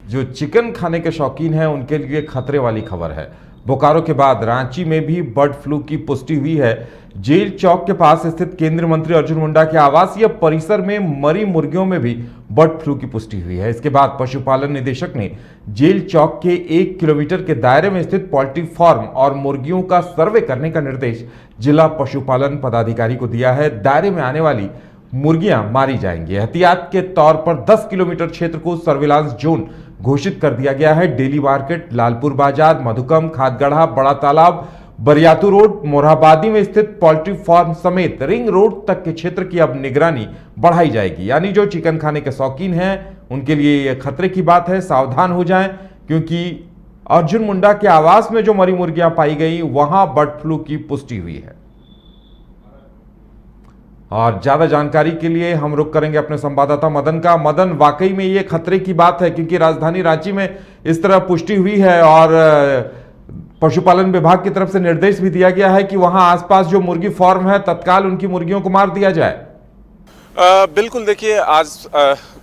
जो चिकन खाने के शौकीन हैं उनके लिए खतरे वाली खबर है। बोकारो के बाद रांची में भी बर्ड फ्लू की पुष्टि हुई है। जेल चौक के पास स्थित केंद्रीय मंत्री अर्जुन मुंडा के आवासीय परिसर में मरी मुर्गियों में भी बर्ड फ्लू की पुष्टि हुई है। इसके बाद पशुपालन निदेशक ने जेल चौक के 1 किलोमीटर के दायरे में स्थित पोल्ट्री फार्म और मुर्गियों का सर्वे करने का निर्देश जिला पशुपालन पदाधिकारी को दिया है। दायरे में आने वाली मुर्गियां मारी जाएंगी। एहतियात के तौर पर 10 किलोमीटर क्षेत्र को सर्विलांस जोन घोषित कर दिया गया है। डेली मार्केट, लालपुर बाजार, मधुकम, खादगढ़ा, बड़ा तालाब, बरियातू रोड, मोरहाबादी में स्थित पोल्ट्री फार्म समेत रिंग रोड तक के क्षेत्र की अब निगरानी बढ़ाई जाएगी। यानी जो चिकन खाने के शौकीन हैं उनके लिए यह खतरे की बात है। सावधान हो जाएं, क्योंकि अर्जुन मुंडा के आवास में जो मरी मुर्गियां पाई गई वहां बर्ड फ्लू की पुष्टि हुई है। और ज्यादा जानकारी के लिए हम रुख करेंगे अपने संवाददाता मदन का। मदन, वाकई में ये खतरे की बात है, क्योंकि राजधानी रांची में इस तरह पुष्टि हुई है और पशुपालन विभाग की तरफ से निर्देश भी दिया गया है कि वहां आसपास जो मुर्गी फार्म है तत्काल उनकी मुर्गियों को मार दिया जाए। बिल्कुल, देखिए आज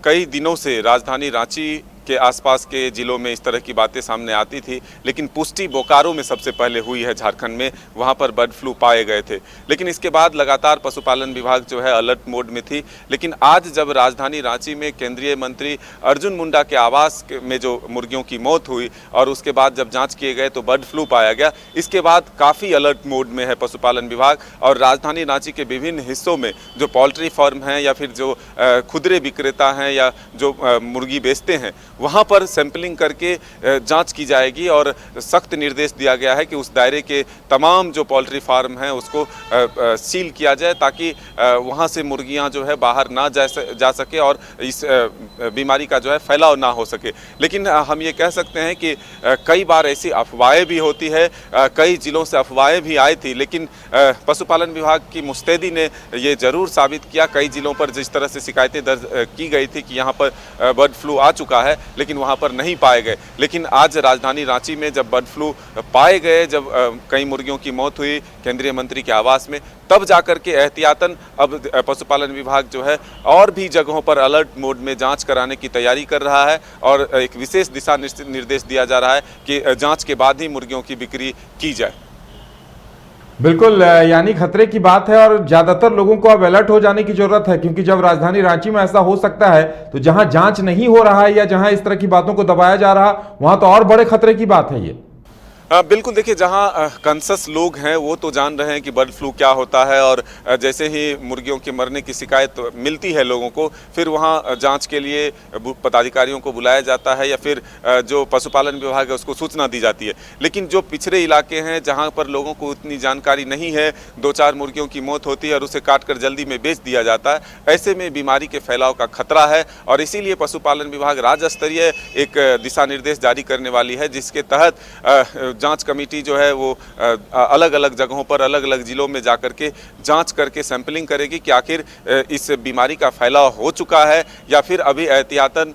कई दिनों से राजधानी रांची के आसपास के जिलों में इस तरह की बातें सामने आती थी, लेकिन पुष्टि बोकारो में सबसे पहले हुई है झारखंड में। वहां पर बर्ड फ्लू पाए गए थे, लेकिन इसके बाद लगातार पशुपालन विभाग जो है अलर्ट मोड में थी। लेकिन आज जब राजधानी रांची में केंद्रीय मंत्री अर्जुन मुंडा के आवास में जो मुर्गियों की मौत हुई और उसके बाद जब जांच किए गए तो बर्ड फ्लू पाया गया, इसके बाद काफ़ी अलर्ट मोड में है पशुपालन विभाग। और राजधानी रांची के विभिन्न हिस्सों में जो पोल्ट्री फार्म हैं या फिर जो खुदरे विक्रेता हैं या जो मुर्गी बेचते हैं, वहाँ पर सैंपलिंग करके जांच की जाएगी और सख्त निर्देश दिया गया है कि उस दायरे के तमाम जो पोल्ट्री फार्म हैं उसको सील किया जाए, ताकि वहाँ से मुर्गियाँ जो है बाहर ना जा सके और इस बीमारी का जो है फैलाव ना हो सके। लेकिन हम ये कह सकते हैं कि कई बार ऐसी अफवाहें भी होती है, कई जिलों से अफवाहें भी आई थी, लेकिन पशुपालन विभाग की मुस्तैदी ने ये ज़रूर साबित किया। कई जिलों पर जिस तरह से शिकायतें दर्ज की गई थी कि यहाँ पर बर्ड फ्लू आ चुका है, लेकिन वहाँ पर नहीं पाए गए। लेकिन आज राजधानी रांची में जब बर्ड फ्लू पाए गए, जब कई मुर्गियों की मौत हुई केंद्रीय मंत्री के आवास में, तब जाकर के एहतियातन अब पशुपालन विभाग जो है और भी जगहों पर अलर्ट मोड में जांच कराने की तैयारी कर रहा है और एक विशेष दिशा निर्देश दिया जा रहा है कि जांच के बाद ही मुर्गियों की बिक्री की जाए। बिल्कुल, यानी खतरे की बात है और ज्यादातर लोगों को अब अलर्ट हो जाने की जरूरत है, क्योंकि जब राजधानी रांची में ऐसा हो सकता है तो जहां जांच नहीं हो रहा है या जहां इस तरह की बातों को दबाया जा रहा, वहां तो और बड़े खतरे की बात है ये। बिल्कुल, देखिए जहां कॉन्शस लोग हैं वो तो जान रहे हैं कि बर्ड फ्लू क्या होता है, और जैसे ही मुर्गियों के मरने की शिकायत मिलती है लोगों को, फिर वहां जांच के लिए पदाधिकारियों को बुलाया जाता है या फिर जो पशुपालन विभाग है उसको सूचना दी जाती है। लेकिन जो पिछड़े इलाके हैं जहां पर लोगों को उतनी जानकारी नहीं है, 2-4 मुर्गियों की मौत होती है और उसे काट कर जल्दी में बेच दिया जाता है, ऐसे में बीमारी के फैलाव का खतरा है। और इसीलिए पशुपालन विभाग राज्य स्तरीय एक दिशा निर्देश जारी करने वाली है, जिसके तहत जांच कमेटी जो है वो अलग अलग जगहों पर अलग अलग जिलों में जाकर के जांच करके सैंपलिंग करेगी कि आखिर इस बीमारी का फैलाव हो चुका है या फिर अभी एहतियातन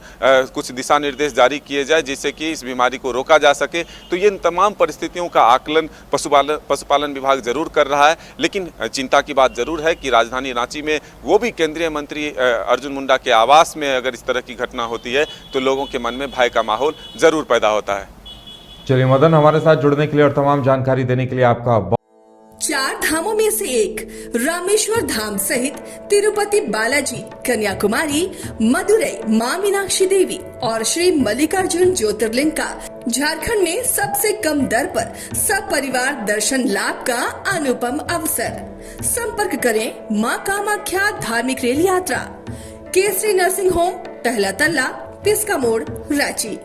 कुछ दिशा निर्देश जारी किए जाए जिससे कि इस बीमारी को रोका जा सके। तो ये तमाम परिस्थितियों का आकलन पशुपालन विभाग जरूर कर रहा है। लेकिन चिंता की बात जरूर है कि राजधानी रांची में वो भी केंद्रीय मंत्री अर्जुन मुंडा के आवास में अगर इस तरह की घटना होती है तो लोगों के मन में भय का माहौल जरूर पैदा होता है। चलिए मदन, हमारे साथ जुड़ने के लिए और तमाम जानकारी देने के लिए आपका 4 धामों में से एक रामेश्वर धाम सहित तिरुपति बालाजी, कन्याकुमारी, मदुरई, मां मीनाक्षी देवी और श्री मल्लिकार्जुन ज्योतिर्लिंग का झारखंड में सबसे कम दर पर सब परिवार दर्शन लाभ का अनुपम अवसर। संपर्क करें मां कामाख्या धार्मिक रेल यात्रा, केसरी नर्सिंग होम, पहला तल्ला, पिस्का मोड़, रांची।